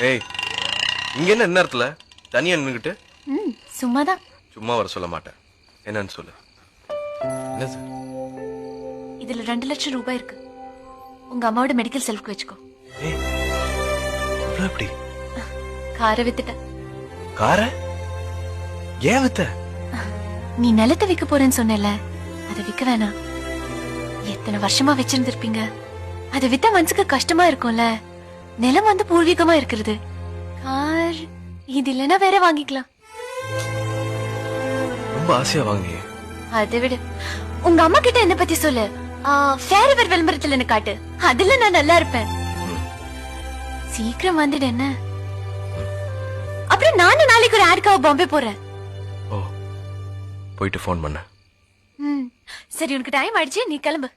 ஏய், இங்க என்ன நேரத்துல தனியா நின்னுகிட்டு? சும்மாதான். சும்மா வர சொல்ல மாட்டேன். என்னன்னு சொல்லு. என்ன சார்? இதுல 2 லட்சம் ரூபாய் இருக்கு. உங்க அம்மாவோட மெடிக்கல் செல்ஃப்க்கு வச்சுக்கோ. ஏய், இவ்வளவு எப்படி? காரை வித்துட்ட. கார? ஏன் வித்த? நீ நிலத்தை விற்க போறேன்னு சொன்னல, அதை விற்க வேணாம். எத்தனை வருஷமா வச்சிருந்திருப்பீங்க. அதை வித்தா மனசுக்கு கஷ்டமா இருக்கும்ல. நிலம் வந்து பூர்வீகமா இருக்கிறது. கார் இது இல்லைன்னா வேற வாங்கிக்கலாம். ரொம்ப ஆசையா வாங்கியே. அதை விட உங்க அம்மா கிட்ட என்ன பத்தி சொல்லு. ஃபேரிவர் விளம்பரத்துல என்ன காட்டு. அதுல நான் நல்லா இருப்பேன். சீக்கிரம் வந்துடு என்ன. அப்புறம் நானும் நாளைக்கு ஒரு ஆட்காவ பாம்பே போறேன். ஓ, போயிட்டு ஃபோன் பண்ண. சரி, உனக்கு டைம் ஆயிடுச்சு, நீ கிளம்பு.